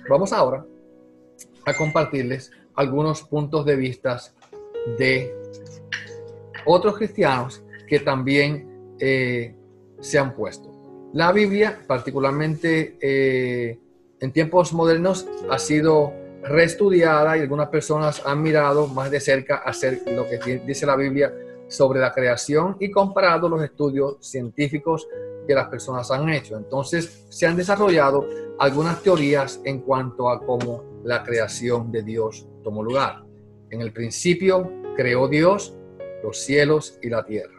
vamos ahora a compartirles algunos puntos de vista de otros cristianos que también se han puesto. La Biblia, particularmente en tiempos modernos, ha sido reestudiada y algunas personas han mirado más de cerca hacer lo que dice la Biblia sobre la creación y comparado los estudios científicos que las personas han hecho. Entonces se han desarrollado algunas teorías en cuanto a cómo la creación de Dios tomó lugar. En el principio creó Dios los cielos y la tierra.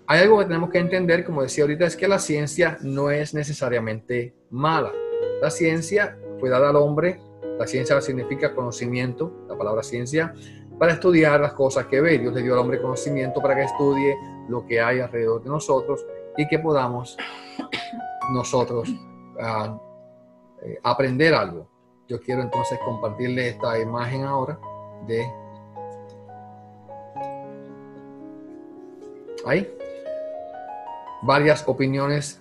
Hay algo que tenemos que entender, como decía ahorita, es que la ciencia no es necesariamente mala. La ciencia fue dada al hombre, la ciencia significa conocimiento, la palabra ciencia, para estudiar las cosas que ve. Dios le dio al hombre conocimiento para que estudie lo que hay alrededor de nosotros y que podamos nosotros aprender algo. Yo quiero entonces compartirle esta imagen ahora de ahí. Varias opiniones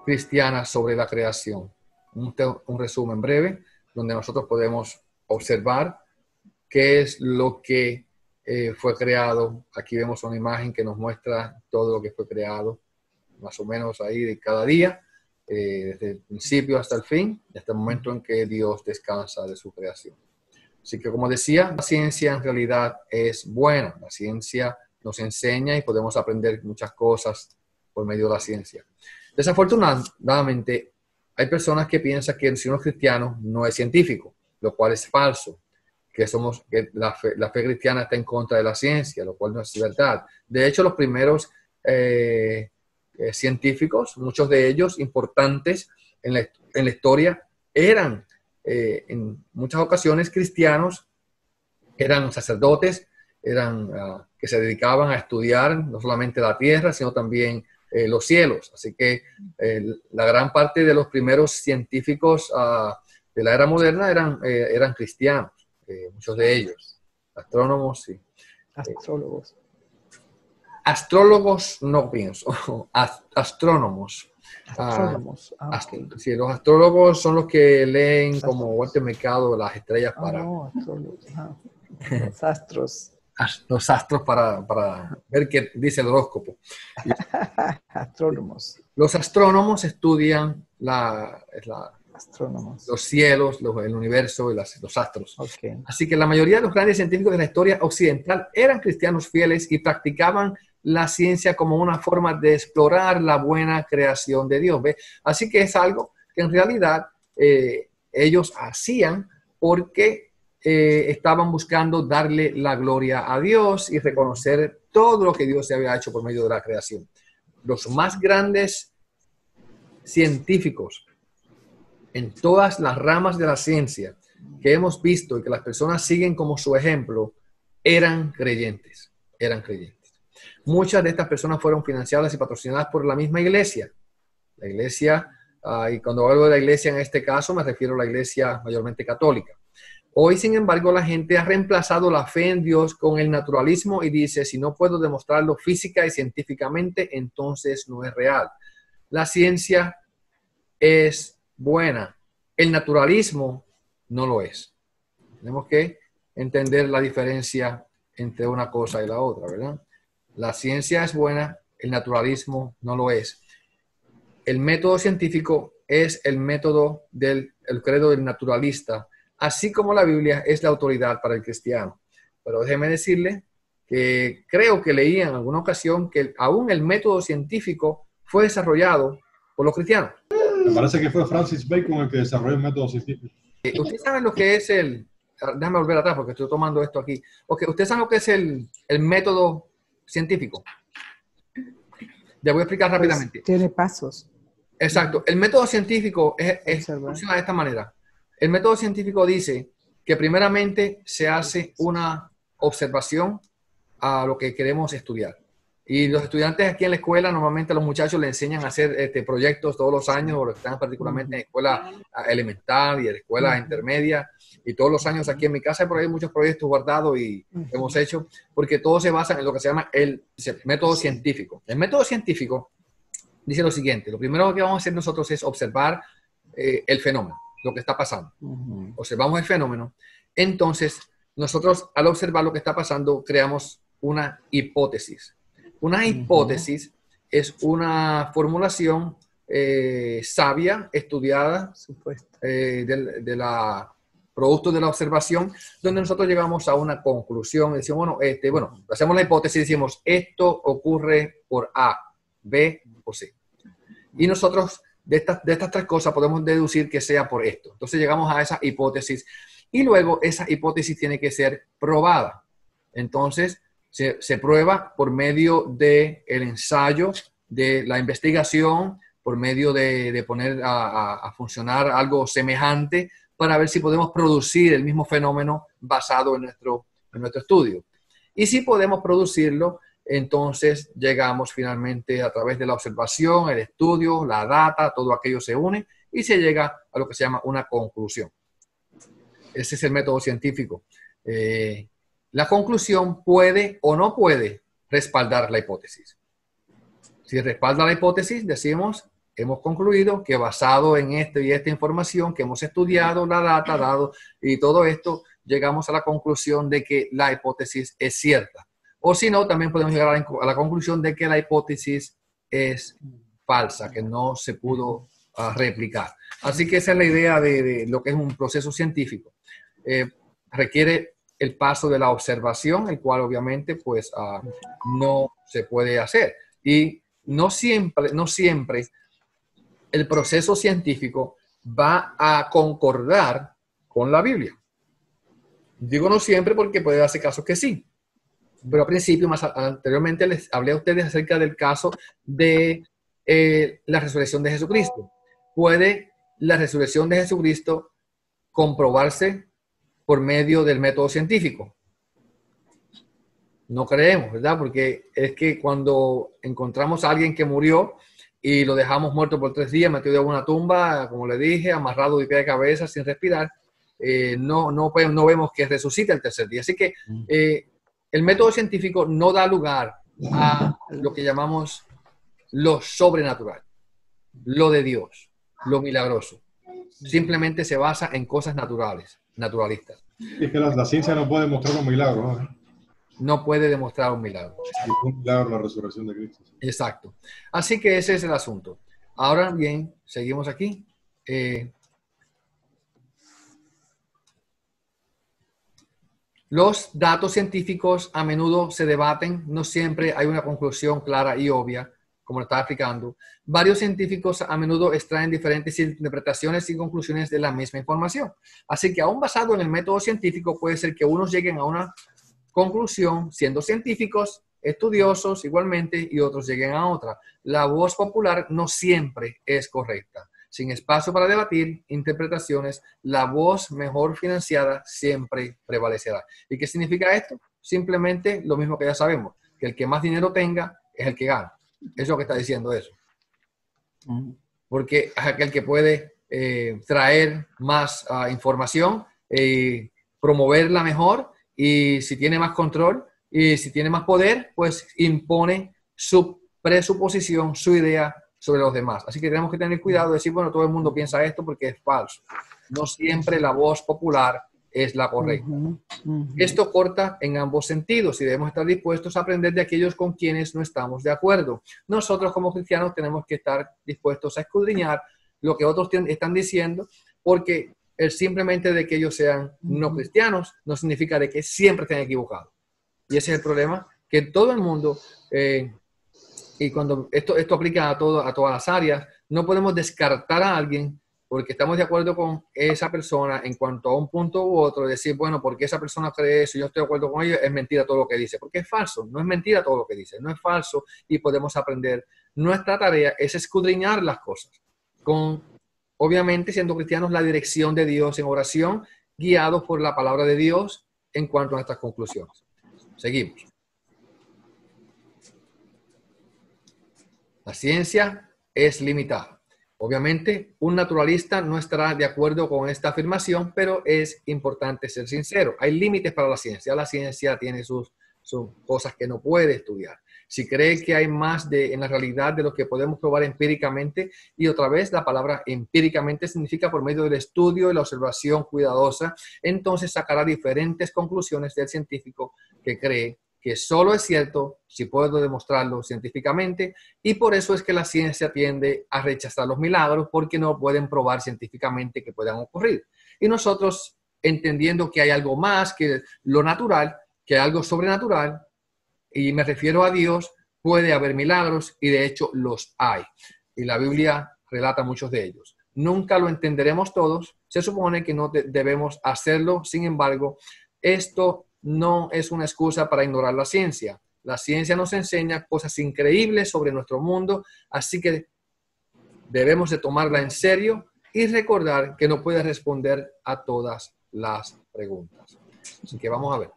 cristianas sobre la creación. Un resumen breve donde nosotros podemos observar qué es lo que fue creado. Aquí vemos una imagen que nos muestra todo lo que fue creado, más o menos ahí de cada día, desde el principio hasta el fin, hasta el momento en que Dios descansa de su creación. Así que, como decía, la ciencia en realidad es buena. La ciencia nos enseña y podemos aprender muchas cosas por medio de la ciencia. Desafortunadamente, hay personas que piensan que si uno es cristiano no es científico, lo cual es falso, que la fe cristiana está en contra de la ciencia, lo cual no es verdad. De hecho, los primeros científicos, muchos de ellos importantes en la historia, eran en muchas ocasiones cristianos, eran sacerdotes, que se dedicaban a estudiar no solamente la tierra, sino también los cielos. Así que la gran parte de los primeros científicos de la era moderna eran cristianos, muchos de ellos. Astrónomos, sí. Astrólogos. Astrólogos no pienso, astrónomos. Astrónomos. Okay. Sí, los astrólogos son los que leen como Walter Mercado las estrellas para... No, astrólogos. Los astros. Los astros para ver qué dice el horóscopo. Astrónomos. Los astrónomos estudian Astrónomos. los cielos, el universo y los astros. Okay. Así que la mayoría de los grandes científicos de la historia occidental eran cristianos fieles y practicaban la ciencia como una forma de explorar la buena creación de Dios. ¿Ve? Así que es algo que en realidad ellos hacían porque estaban buscando darle la gloria a Dios y reconocer todo lo que Dios se había hecho por medio de la creación. Los más grandes científicos en todas las ramas de la ciencia que hemos visto y que las personas siguen como su ejemplo, eran creyentes. Muchas de estas personas fueron financiadas y patrocinadas por la misma iglesia. La iglesia, y cuando hablo de la iglesia en este caso, me refiero a la iglesia mayormente católica. Hoy, sin embargo, la gente ha reemplazado la fe en Dios con el naturalismo y dice, si no puedo demostrarlo física y científicamente, entonces no es real. La ciencia es buena. El naturalismo no lo es. Tenemos que entender la diferencia entre una cosa y la otra, ¿verdad? La ciencia es buena, el naturalismo no lo es. El método científico es el método el credo del naturalista, así como la Biblia es la autoridad para el cristiano. Pero déjeme decirle que creo que leí en alguna ocasión que aún el método científico fue desarrollado por los cristianos. Me parece que fue Francis Bacon el que desarrolló el método científico. ¿Ustedes saben lo que es déjame volver atrás porque estoy tomando esto aquí. Okay, ¿ustedes saben lo que es el método científico? Ya voy a explicar rápidamente. Tiene pasos. Exacto. El método científico funciona de esta manera. El método científico dice que primeramente se hace una observación a lo que queremos estudiar. Y los estudiantes aquí en la escuela, normalmente a los muchachos les enseñan a hacer proyectos todos los años, o están particularmente en escuela elemental y en escuela intermedia. Y todos los años aquí en mi casa hay por ahí muchos proyectos guardados y hemos hecho, porque todo se basa en lo que se llama el método científico. El método científico dice lo siguiente: lo primero que vamos a hacer nosotros es observar el fenómeno, lo que está pasando. Ujú. Observamos el fenómeno. Entonces, nosotros al observar lo que está pasando, creamos una hipótesis. Una hipótesis es una formulación sabia, estudiada, Supuesto. de la producto de la observación, donde nosotros llegamos a una conclusión y decimos, bueno, hacemos la hipótesis y decimos, esto ocurre por A, B o C. Y nosotros de estas tres cosas podemos deducir que sea por esto. Entonces llegamos a esa hipótesis y luego esa hipótesis tiene que ser probada. Entonces se prueba por medio del ensayo, de la investigación, por medio de poner a funcionar algo semejante para ver si podemos producir el mismo fenómeno basado en nuestro estudio. Y si podemos producirlo, entonces llegamos finalmente a través de la observación, el estudio, la data, todo aquello se une y se llega a lo que se llama una conclusión. Ese es el método científico. La conclusión puede o no puede respaldar la hipótesis. Si respalda la hipótesis, decimos, hemos concluido que basado en esta información que hemos estudiado, la data, dado y todo esto, llegamos a la conclusión de que la hipótesis es cierta. O si no, también podemos llegar a la conclusión de que la hipótesis es falsa, que no se pudo replicar. Así que esa es la idea de lo que es un proceso científico. Requiere el paso de la observación, el cual obviamente pues no se puede hacer. Y no siempre el proceso científico va a concordar con la Biblia. Digo no siempre porque puede darse casos que sí. Pero al principio, más anteriormente, les hablé a ustedes acerca del caso de la resurrección de Jesucristo. ¿Puede la resurrección de Jesucristo comprobarse por medio del método científico? No creemos, ¿verdad? Porque es que cuando encontramos a alguien que murió y lo dejamos muerto por 3 días, metido en una tumba, como le dije, amarrado de pie de cabeza, sin respirar, no vemos que resucite el tercer día. Así que el método científico no da lugar a lo que llamamos lo sobrenatural, lo de Dios, lo milagroso. Simplemente se basa en cosas naturalistas. Es que la ciencia no puede demostrar un milagro, ¿no? No puede demostrar un milagro. Y fue un milagro la resurrección de Cristo. Exacto. Así que ese es el asunto. Ahora bien, seguimos aquí. Los datos científicos a menudo se debaten, no siempre hay una conclusión clara y obvia, como lo estaba explicando. Varios científicos a menudo extraen diferentes interpretaciones y conclusiones de la misma información. Así que aún basado en el método científico, puede ser que unos lleguen a una conclusión siendo científicos, estudiosos igualmente, y otros lleguen a otra. La voz popular no siempre es correcta. Sin espacio para debatir interpretaciones, la voz mejor financiada siempre prevalecerá. ¿Y qué significa esto? Simplemente lo mismo que ya sabemos, que el que más dinero tenga es el que gana. Eso es lo que está diciendo eso. Porque es aquel que puede traer más información, promoverla mejor, y si tiene más control y si tiene más poder, pues impone su presuposición, su idea sobre los demás. Así que tenemos que tener cuidado de decir, bueno, todo el mundo piensa esto porque es falso. No siempre la voz popular es la correcta. Esto corta en ambos sentidos y debemos estar dispuestos a aprender de aquellos con quienes no estamos de acuerdo. Nosotros como cristianos tenemos que estar dispuestos a escudriñar lo que otros están diciendo, porque el simplemente de que ellos sean no cristianos no significa de que siempre estén equivocados. Y ese es el problema, que todo el mundo... y cuando esto aplica a todas las áreas, no podemos descartar a alguien porque estamos de acuerdo con esa persona en cuanto a un punto u otro, decir, bueno, porque esa persona cree eso, yo estoy de acuerdo con ella, es mentira todo lo que dice, porque es falso, no es mentira todo lo que dice, no es falso y podemos aprender. Nuestra tarea es escudriñar las cosas, con, obviamente, siendo cristianos, la dirección de Dios en oración, guiados por la palabra de Dios en cuanto a nuestras conclusiones. Seguimos. La ciencia es limitada. Obviamente, un naturalista no estará de acuerdo con esta afirmación, pero es importante ser sincero. Hay límites para la ciencia. La ciencia tiene sus son cosas que no puede estudiar. Si cree que hay más en la realidad de lo que podemos probar empíricamente, y otra vez la palabra empíricamente significa por medio del estudio y la observación cuidadosa, entonces sacará diferentes conclusiones del científico que cree que solo es cierto si puedo demostrarlo científicamente, y por eso es que la ciencia tiende a rechazar los milagros porque no pueden probar científicamente que puedan ocurrir. Y nosotros, entendiendo que hay algo más que lo natural, que hay algo sobrenatural, y me refiero a Dios, puede haber milagros y de hecho los hay. Y la Biblia relata muchos de ellos. Nunca lo entenderemos todos, se supone que no debemos hacerlo, sin embargo, esto no es una excusa para ignorar la ciencia. La ciencia nos enseña cosas increíbles sobre nuestro mundo, así que debemos de tomarla en serio y recordar que no puede responder a todas las preguntas. Así que vamos a ver.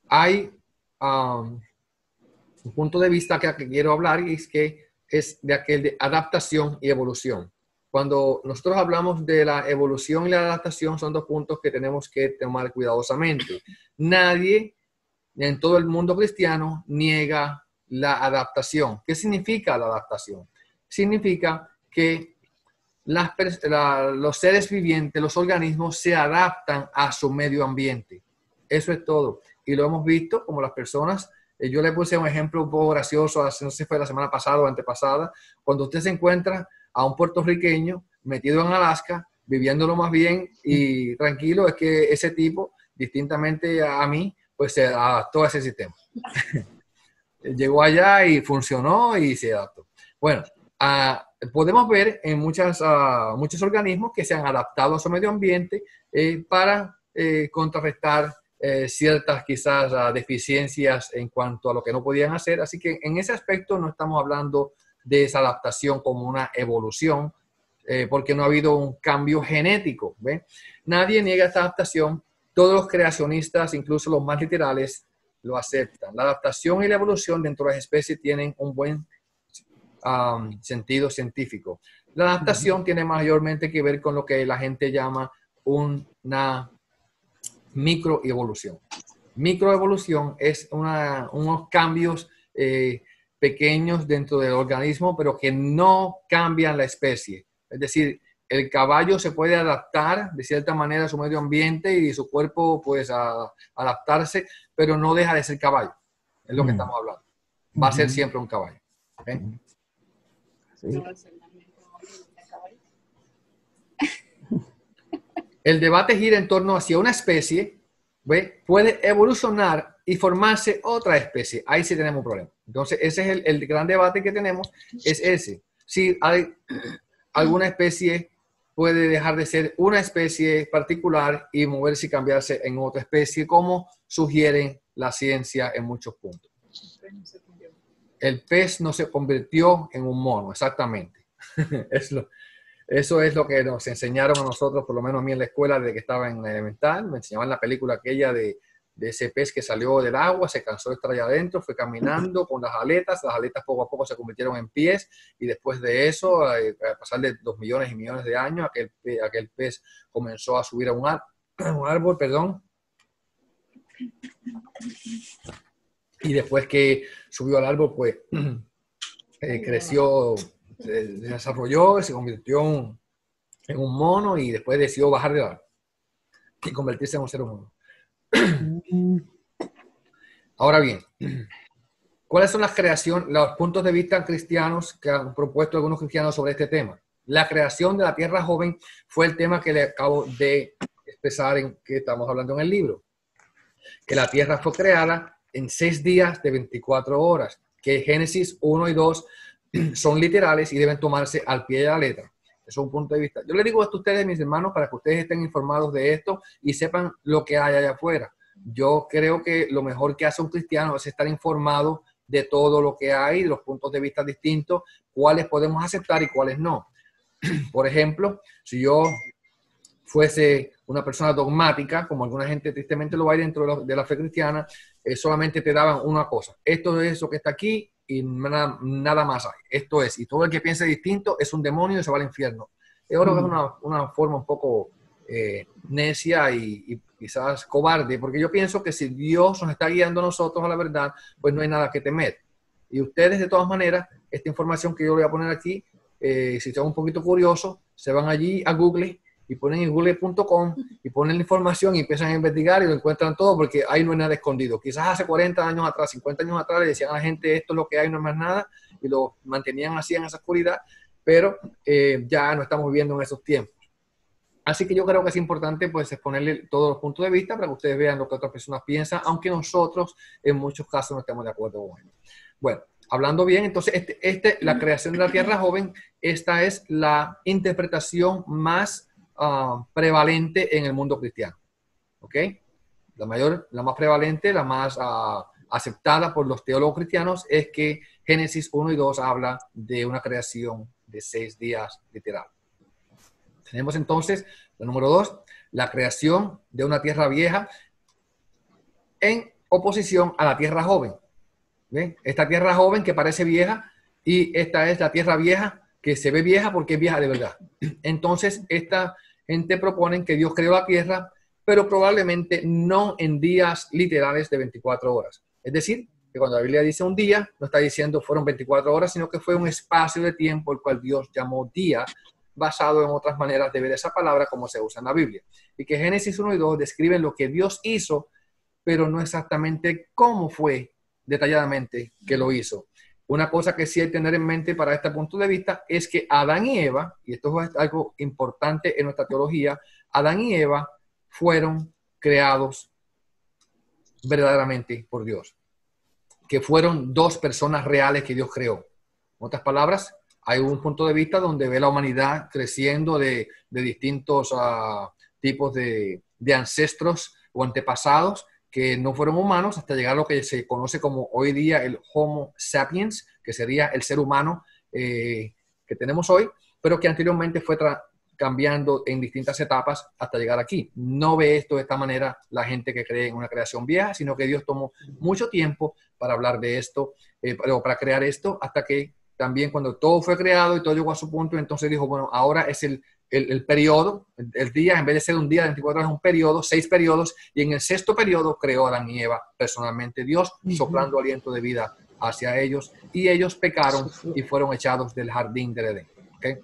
Hay un punto de vista que quiero hablar y es que es de aquel de adaptación y evolución. Cuando nosotros hablamos de la evolución y la adaptación, son dos puntos que tenemos que tomar cuidadosamente. Nadie en todo el mundo cristiano niega la adaptación. ¿Qué significa la adaptación? Significa que los seres vivientes, los organismos, se adaptan a su medio ambiente. Eso es todo. Y lo hemos visto como las personas. Yo le puse un ejemplo un poco gracioso, no sé si fue la semana pasada o antepasada, cuando usted se encuentra a un puertorriqueño metido en Alaska, viviéndolo más bien y tranquilo, es que ese tipo, distintamente a mí, pues se adaptó a ese sistema. Llegó allá y funcionó y se adaptó. Bueno, podemos ver en muchos organismos que se han adaptado a su medio ambiente para contrarrestar ciertas quizás deficiencias en cuanto a lo que no podían hacer. Así que en ese aspecto no estamos hablando de esa adaptación como una evolución, porque no ha habido un cambio genético. ¿Ve? Nadie niega esta adaptación. Todos los creacionistas, incluso los más literales, lo aceptan. La adaptación y la evolución dentro de las especies tienen un buen sentido científico. La adaptación tiene mayormente que ver con lo que la gente llama una microevolución. Microevolución es unos cambios pequeños dentro del organismo, pero que no cambian la especie. Es decir, el caballo se puede adaptar de cierta manera a su medio ambiente y su cuerpo pues adaptarse, pero no deja de ser caballo. Es lo que estamos hablando. Va a ser siempre un caballo. ¿Okay? Sí. El debate gira en torno hacia una especie, ¿ve? Puede evolucionar y formarse otra especie. Ahí sí tenemos un problema. Entonces, ese es el gran debate que tenemos, es ese. Si hay alguna especie puede dejar de ser una especie particular y moverse y cambiarse en otra especie, como sugiere la ciencia en muchos puntos. El pez no se convirtió en un mono, exactamente. Eso es lo que nos enseñaron a nosotros, por lo menos a mí en la escuela, desde que estaba en la elemental. Me enseñaban la película aquella de ese pez que salió del agua, se cansó de estar allá adentro, fue caminando con las aletas poco a poco se convirtieron en pies, y después de eso, a pasar de 2 millones y millones de años, aquel pez comenzó a subir a un árbol, perdón. Y después que subió al árbol, pues creció, se desarrolló, se convirtió en un mono y después decidió bajar del árbol y convertirse en un ser humano. Ahora bien, ¿cuáles son los puntos de vista cristianos que han propuesto algunos cristianos sobre este tema? La creación de la tierra joven fue el tema que le acabo de expresar en que estamos hablando en el libro. Que la tierra fue creada en 6 días de 24 horas, que Génesis 1 y 2 son literales y deben tomarse al pie de la letra. Eso es un punto de vista. Yo les digo esto a ustedes, mis hermanos, para que ustedes estén informados de esto y sepan lo que hay allá afuera. Yo creo que lo mejor que hace un cristiano es estar informado de todo lo que hay, de los puntos de vista distintos, cuáles podemos aceptar y cuáles no. Por ejemplo, si yo fuese una persona dogmática, como alguna gente tristemente lo hay dentro de la fe cristiana, solamente te daban una cosa. Esto es lo que está aquí y nada más hay. Esto es. Y todo el que piense distinto es un demonio y se va al infierno. Yo creo que es una forma un poco necia y quizás cobarde, porque yo pienso que si Dios nos está guiando a nosotros a la verdad, pues no hay nada que temer. Y ustedes, de todas maneras, esta información que yo voy a poner aquí, si están un poquito curiosos, se van allí a Google y ponen en google.com y ponen la información y empiezan a investigar y lo encuentran todo, porque ahí no hay nada escondido. Quizás hace 40 años atrás, 50 años atrás, le decían a la gente, esto es lo que hay, no es más nada, y lo mantenían así en esa oscuridad, pero ya no estamos viviendo en esos tiempos. Así que yo creo que es importante pues exponerle todos los puntos de vista para que ustedes vean lo que otras personas piensan, aunque nosotros en muchos casos no estemos de acuerdo con ello. Bueno, hablando bien, entonces la creación de la tierra joven, esta es la interpretación más prevalente en el mundo cristiano. ¿Ok? La más prevalente, la más aceptada por los teólogos cristianos es que Génesis 1 y 2 habla de una creación de 6 días literal. Tenemos entonces, la número 2, la creación de una tierra vieja en oposición a la tierra joven. ¿Ven? Esta tierra joven que parece vieja y esta es la tierra vieja que se ve vieja porque es vieja de verdad. Entonces, esta gente propone que Dios creó la tierra, pero probablemente no en días literales de 24 horas. Es decir, que cuando la Biblia dice un día, no está diciendo fueron 24 horas, sino que fue un espacio de tiempo el cual Dios llamó día, basado en otras maneras de ver esa palabra como se usa en la Biblia. Y que Génesis 1 y 2 describen lo que Dios hizo, pero no exactamente cómo fue detalladamente que lo hizo. Una cosa que sí hay que tener en mente para este punto de vista es que Adán y Eva, y esto es algo importante en nuestra teología, Adán y Eva fueron creados verdaderamente por Dios, que fueron dos personas reales que Dios creó. En otras palabras, hay un punto de vista donde ve la humanidad creciendo de distintos tipos de ancestros o antepasados que no fueron humanos hasta llegar a lo que se conoce como hoy día el Homo sapiens, que sería el ser humano que tenemos hoy, pero que anteriormente fue cambiando en distintas etapas hasta llegar aquí. No ve esto de esta manera la gente que cree en una creación vieja, sino que Dios tomó mucho tiempo para hablar de esto, para crear esto, hasta que también cuando todo fue creado y todo llegó a su punto, entonces dijo, bueno, ahora es el periodo, el día, en vez de ser un día de 24 horas, es un periodo, 6 periodos, y en el 6º periodo creó a Adán y Eva personalmente Dios, soplando aliento de vida hacia ellos, y ellos pecaron y fueron echados del jardín del Edén. ¿Okay?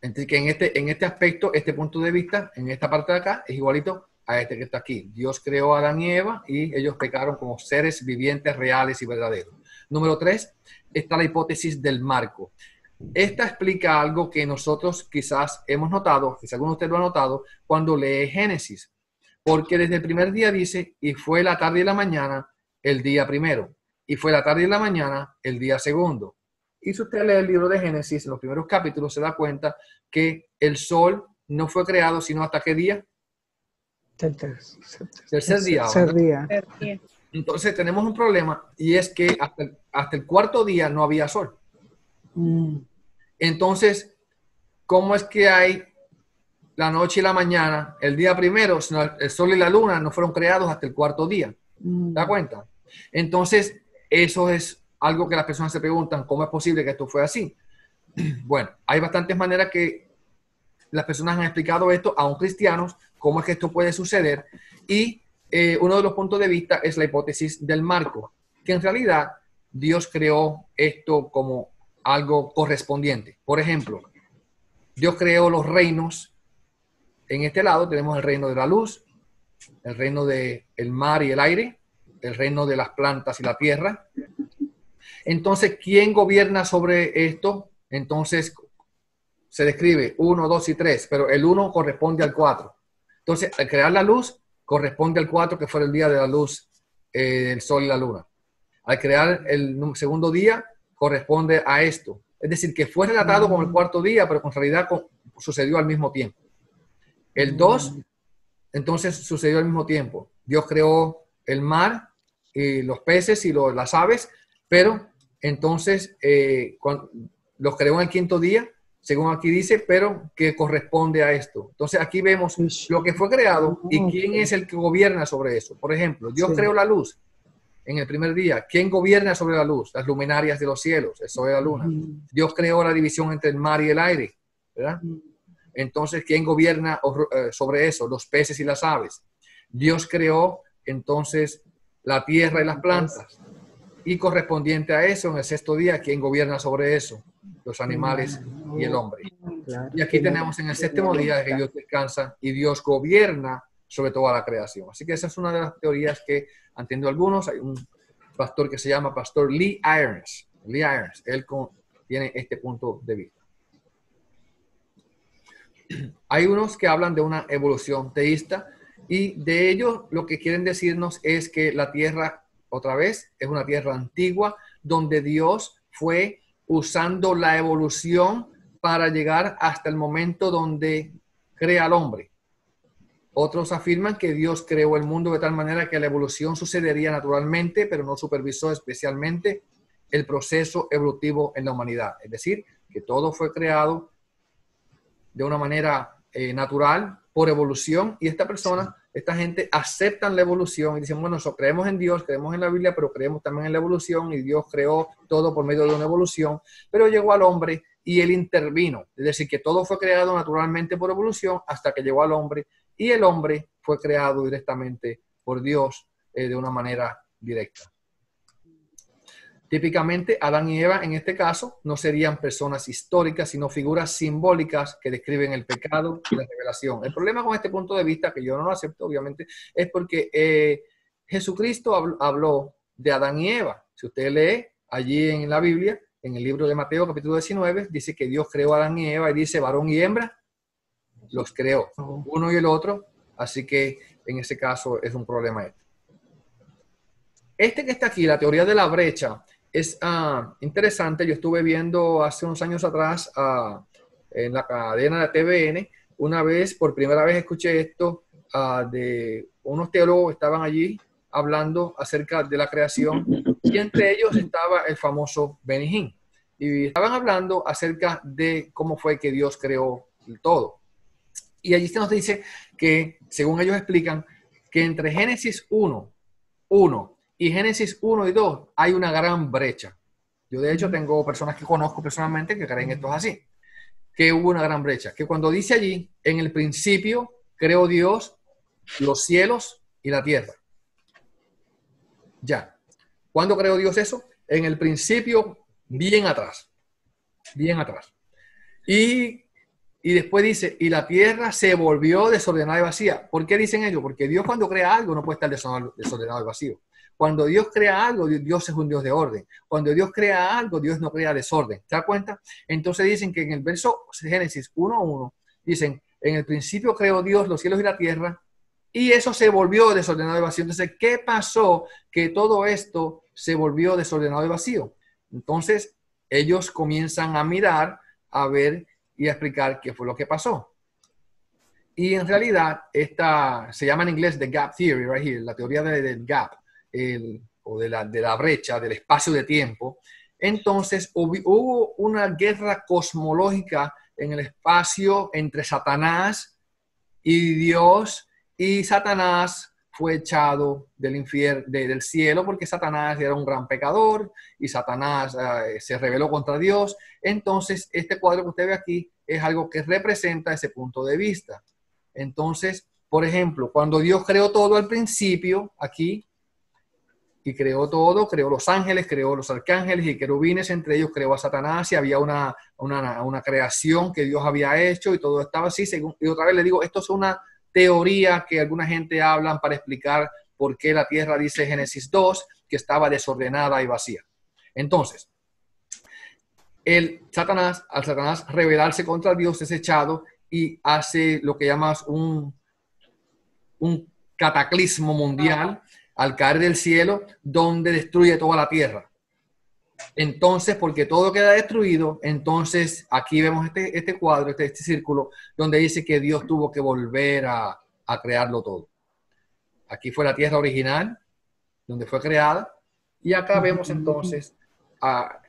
Entonces, que en este aspecto, este punto de vista, en esta parte de acá, es igualito a este que está aquí. Dios creó a Adán y Eva y ellos pecaron como seres vivientes, reales y verdaderos. Número 3, está la hipótesis del marco. Esta explica algo que nosotros quizás hemos notado, quizás alguno de ustedes lo ha notado, cuando lee Génesis. Porque desde el primer día dice, y fue la tarde y la mañana el día primero, y fue la tarde y la mañana el día segundo. Y si usted lee el libro de Génesis, en los primeros capítulos, se da cuenta que el sol no fue creado sino hasta ¿qué día? Tercer día. Tercer día. Entonces tenemos un problema y es que hasta el 4º día no había sol. Entonces, ¿cómo es que hay la noche y la mañana, el día primero, el sol y la luna no fueron creados hasta el 4º día? ¿Te das cuenta? Entonces, eso es algo que las personas se preguntan, ¿cómo es posible que esto fue así? Bueno, hay bastantes maneras que las personas han explicado esto, aún cristianos, cómo es que esto puede suceder. Y uno de los puntos de vista es la hipótesis del marco, que en realidad Dios creó esto como algo correspondiente. Por ejemplo, Dios creó los reinos. En este lado tenemos el reino de la luz, el reino del mar y el aire, el reino de las plantas y la tierra. Entonces, ¿quién gobierna sobre esto? Entonces, se describe 1, 2 y 3, pero el 1 corresponde al 4. Entonces, al crear la luz, corresponde al 4, que fue el día de la luz, el sol y la luna. Al crear el segundo día, corresponde a esto. Es decir, que fue relatado como el 4º día, pero en realidad sucedió al mismo tiempo. El 2, entonces, sucedió al mismo tiempo. Dios creó el mar, y los peces y las aves, pero entonces los creó en el 5º día, según aquí dice, pero que corresponde a esto. Entonces aquí vemos lo que fue creado y quién es el que gobierna sobre eso. Por ejemplo, Dios creó la luz en el primer día. ¿Quién gobierna sobre la luz? Las luminarias de los cielos, el sol y la luna. Dios creó la división entre el mar y el aire, ¿verdad? Entonces, ¿quién gobierna sobre eso? Los peces y las aves. Dios creó entonces la tierra y las plantas. Y correspondiente a eso, en el sexto día, ¿quién gobierna sobre eso? Los animales y el hombre. Y aquí tenemos en el séptimo día que Dios descansa y Dios gobierna sobre toda la creación. Así que esa es una de las teorías que han tenido algunos. Hay un pastor que se llama Pastor Lee Irons. Lee Irons, él tiene este punto de vista. Hay unos que hablan de una evolución teísta y de ellos lo que quieren decirnos es que la tierra, otra vez, es una tierra antigua donde Dios fue usando la evolución para llegar hasta el momento donde crea al hombre. Otros afirman que Dios creó el mundo de tal manera que la evolución sucedería naturalmente, pero no supervisó especialmente el proceso evolutivo en la humanidad. Es decir, que todo fue creado de una manera natural por evolución y esta gente aceptan la evolución y dicen, bueno, creemos en Dios, creemos en la Biblia, pero creemos también en la evolución y Dios creó todo por medio de una evolución, pero llegó al hombre y él intervino. Es decir, que todo fue creado naturalmente por evolución hasta que llegó al hombre y el hombre fue creado directamente por Dios de una manera directa. Típicamente, Adán y Eva, en este caso, no serían personas históricas, sino figuras simbólicas que describen el pecado y la revelación. El problema con este punto de vista, que yo no lo acepto, obviamente, es porque Jesucristo habló de Adán y Eva. Si usted lee allí en la Biblia, en el libro de Mateo, capítulo 19, dice que Dios creó a Adán y Eva y dice varón y hembra, los creó, uno y el otro. Así que en ese caso es un problema este. Este que está aquí, la teoría de la brecha, es interesante. Yo estuve viendo hace unos años atrás en la cadena de TVN, una vez, por primera vez escuché esto de unos teólogos que estaban allí hablando acerca de la creación y entre ellos estaba el famoso Benny Hinn. Y estaban hablando acerca de cómo fue que Dios creó el todo. Y allí se nos dice que, según ellos explican, que entre Génesis 1 y Génesis 1 y 2 hay una gran brecha. Yo de hecho tengo personas que conozco personalmente que creen esto es así, que hubo una gran brecha, que cuando dice allí, en el principio creó Dios los cielos y la tierra. Ya. ¿Cuándo creó Dios eso? En el principio, bien atrás. Bien atrás. Y después dice, y la tierra se volvió desordenada y vacía. ¿Por qué dicen ellos? Porque Dios cuando crea algo no puede estar desordenado y vacío. Cuando Dios crea algo, Dios es un Dios de orden. Cuando Dios crea algo, Dios no crea desorden. ¿Te das cuenta? Entonces dicen que en el verso Génesis 1:1, dicen, en el principio creó Dios los cielos y la tierra, y eso se volvió desordenado y vacío. Entonces, ¿qué pasó que todo esto se volvió desordenado y vacío? Entonces, ellos comienzan a mirar, a ver y a explicar qué fue lo que pasó. Y en realidad, esta se llama en inglés the gap theory, right here, la teoría del gap, o de la brecha, del espacio de tiempo. Entonces, hubo una guerra cosmológica en el espacio entre Satanás y Dios, y Satanás fue echado del cielo porque Satanás era un gran pecador y Satanás se rebeló contra Dios. Entonces, este cuadro que usted ve aquí es algo que representa ese punto de vista. Entonces, por ejemplo, cuando Dios creó todo al principio, aquí, y creó todo, creó los ángeles, creó los arcángeles y querubines, entre ellos creó a Satanás y había una creación que Dios había hecho y todo estaba así. Y otra vez le digo, esto es una teoría que alguna gente hablan para explicar por qué la tierra, dice Génesis 2, que estaba desordenada y vacía. Entonces, al Satanás rebelarse contra Dios, es echado y hace lo que llamas un cataclismo mundial al caer del cielo, donde destruye toda la tierra. Entonces, porque todo queda destruido, entonces aquí vemos este cuadro, este círculo, donde dice que Dios tuvo que volver a crearlo todo. Aquí fue la tierra original, donde fue creada, y acá vemos entonces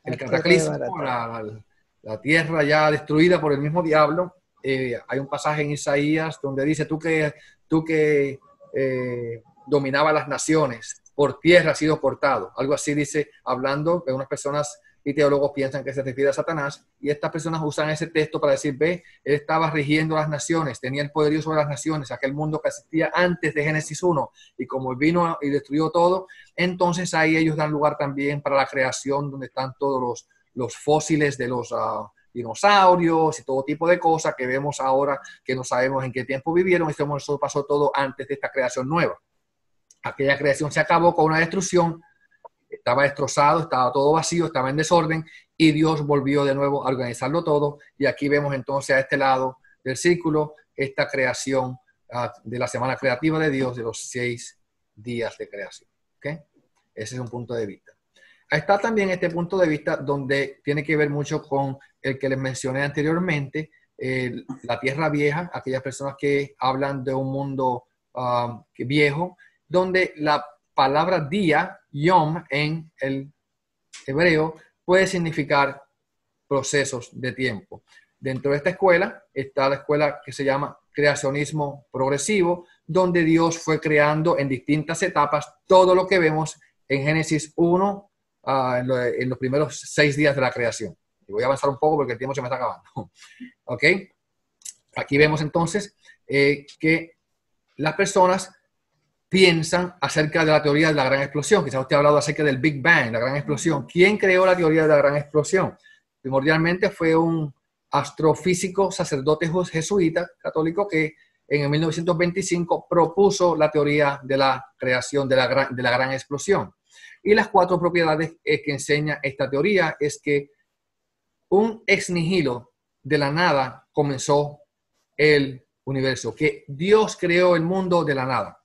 el cataclismo, la tierra ya destruida por el mismo diablo. Hay un pasaje en Isaías donde dice, tú que dominaba las naciones, por tierra has sido cortado. Algo así dice, hablando de unas personas y teólogos piensan que se refiere a Satanás, y estas personas usan ese texto para decir, ve, él estaba rigiendo las naciones, tenía el poderío sobre las naciones, aquel mundo que existía antes de Génesis 1, y como él vino y destruyó todo, entonces ahí ellos dan lugar también para la creación, donde están todos los fósiles de los dinosaurios y todo tipo de cosas que vemos ahora, que no sabemos en qué tiempo vivieron, y eso pasó todo antes de esta creación nueva. Aquella creación se acabó con una destrucción, estaba destrozado, estaba todo vacío, estaba en desorden, y Dios volvió de nuevo a organizarlo todo. Y aquí vemos entonces a este lado del círculo esta creación de la semana creativa de Dios, de los 6 días de creación. ¿Okay? Ese es un punto de vista. Ahí está también este punto de vista donde tiene que ver mucho con el que les mencioné anteriormente, la tierra vieja, aquellas personas que hablan de un mundo viejo, donde la palabra día, yom, en el hebreo, puede significar procesos de tiempo. Dentro de esta escuela está la escuela que se llama creacionismo progresivo, donde Dios fue creando en distintas etapas todo lo que vemos en Génesis 1, en los primeros 6 días de la creación. Y voy a avanzar un poco porque el tiempo se me está acabando. ¿Ok? Aquí vemos entonces que las personas piensan acerca de la teoría de la gran explosión. Quizás usted ha hablado acerca del Big Bang, la gran explosión. ¿Quién creó la teoría de la gran explosión? Primordialmente fue un astrofísico, sacerdote jesuita católico que en 1925 propuso la teoría de la creación de la gran explosión. Y las 4 propiedades que enseña esta teoría es que un ex nihilo, de la nada comenzó el universo, que Dios creó el mundo de la nada.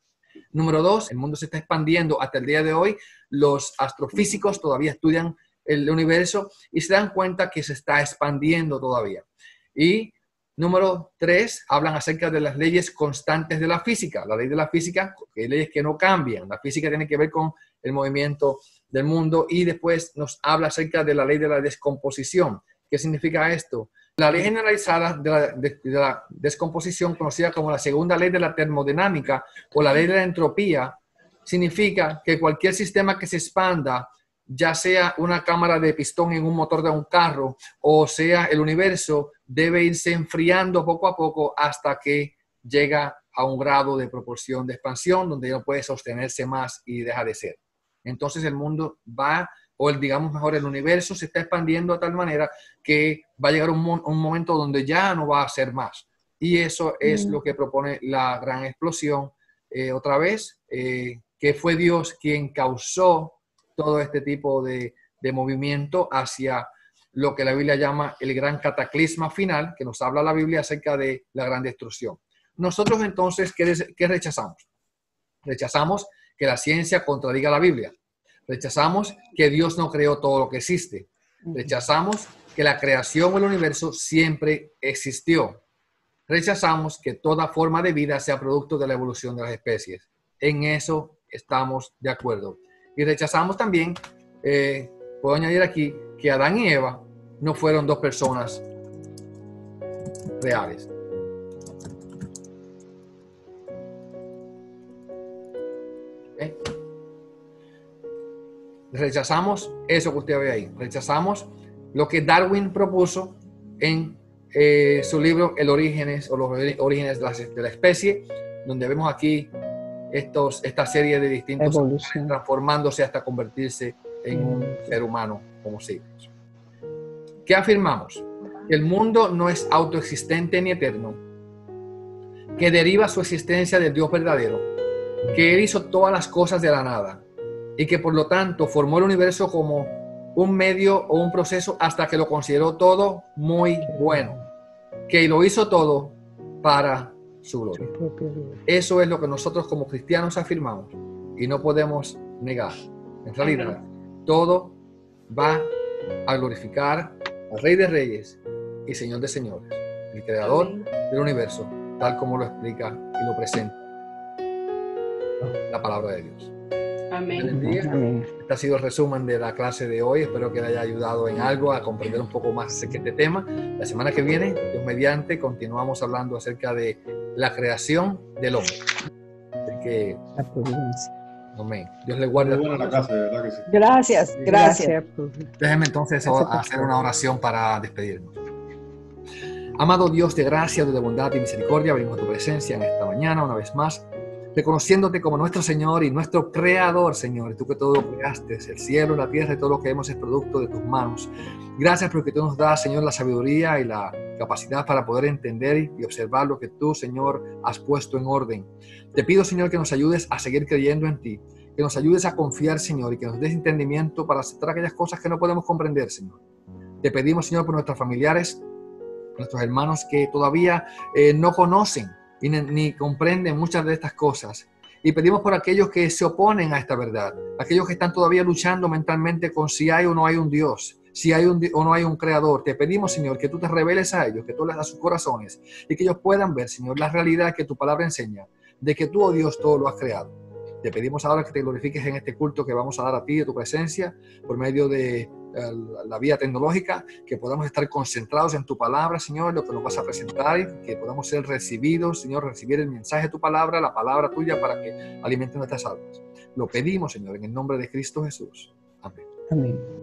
Número 2, el mundo se está expandiendo hasta el día de hoy. Los astrofísicos todavía estudian el universo y se dan cuenta que se está expandiendo todavía. Y número 3, hablan acerca de las leyes constantes de la física. La ley de la física, que hay leyes que no cambian. La física tiene que ver con el movimiento del mundo. Y después nos habla acerca de la ley de la descomposición. ¿Qué significa esto? La ley generalizada de la descomposición, conocida como la segunda ley de la termodinámica o la ley de la entropía, significa que cualquier sistema que se expanda, ya sea una cámara de pistón en un motor de un carro o sea el universo, debe irse enfriando poco a poco hasta que llega a un grado de proporción de expansión donde no puede sostenerse más y deja de ser. Entonces el mundo va, o digamos mejor, el universo se está expandiendo de tal manera que va a llegar un momento donde ya no va a ser más. Y eso es lo que propone la gran explosión. Otra vez, que fue Dios quien causó todo este tipo de movimiento hacia lo que la Biblia llama el gran cataclisma final, que nos habla la Biblia acerca de la gran destrucción. Nosotros entonces, ¿qué rechazamos? Rechazamos que la ciencia contradiga la Biblia. Rechazamos que Dios no creó todo lo que existe. Rechazamos que la creación del universo siempre existió. Rechazamos que toda forma de vida sea producto de la evolución de las especies. En eso estamos de acuerdo. Y rechazamos también, puedo añadir aquí, que Adán y Eva no fueron 2 personas reales. ¿Okay? Rechazamos eso que usted ve ahí. Rechazamos lo que Darwin propuso en su libro El Orígenes o los Orígenes de la especie, donde vemos aquí esta serie de distintos evolución transformándose hasta convertirse en un ser humano como siglos. ¿Qué afirmamos? Que el mundo no es autoexistente ni eterno, que deriva su existencia del Dios verdadero, que Él hizo todas las cosas de la nada y que por lo tanto formó el universo como un medio o un proceso hasta que lo consideró todo muy bueno, que lo hizo todo para su gloria. Eso es lo que nosotros como cristianos afirmamos y no podemos negar. En realidad, todo va a glorificar al Rey de Reyes y Señor de Señores, el Creador del universo, tal como lo explica y lo presenta la palabra de Dios. Amén. Este ha sido el resumen de la clase de hoy. Espero que le haya ayudado en algo a comprender un poco más acerca de este tema. La semana que viene, Dios mediante, continuamos hablando acerca de la creación del hombre. Así que la providencia. Amén. Dios le guarde. Muy buena la clase, de verdad que sí. Gracias, gracias. Déjenme entonces Gracias por hacer todo. una oración para despedirnos. Amado Dios de gracia, de bondad y misericordia, venimos a tu presencia en esta mañana una vez más, reconociéndote como nuestro Señor y nuestro Creador, Señor. Tú que todo lo creaste, el cielo, la tierra y todo lo que vemos es producto de tus manos. Gracias porque tú nos das, Señor, la sabiduría y la capacidad para poder entender y observar lo que tú, Señor, has puesto en orden. Te pido, Señor, que nos ayudes a seguir creyendo en ti, que nos ayudes a confiar, Señor, y que nos des entendimiento para aceptar aquellas cosas que no podemos comprender, Señor. Te pedimos, Señor, por nuestros familiares, nuestros hermanos que todavía no conocen y ni comprenden muchas de estas cosas. Y pedimos por aquellos que se oponen a esta verdad, aquellos que están todavía luchando mentalmente con si hay o no hay un Dios, si hay o no hay un Creador. Te pedimos, Señor, que tú te reveles a ellos, que tú les das sus corazones y que ellos puedan ver, Señor, la realidad que tu palabra enseña, de que tú, oh Dios, todo lo has creado. Te pedimos ahora que te glorifiques en este culto que vamos a dar a ti, de tu presencia, por medio de la vía tecnológica, que podamos estar concentrados en tu palabra, Señor, lo que nos vas a presentar, que podamos ser recibidos, Señor, recibir el mensaje de tu palabra, la palabra tuya, para que alimente nuestras almas. Lo pedimos, Señor, en el nombre de Cristo Jesús. Amén. Amén.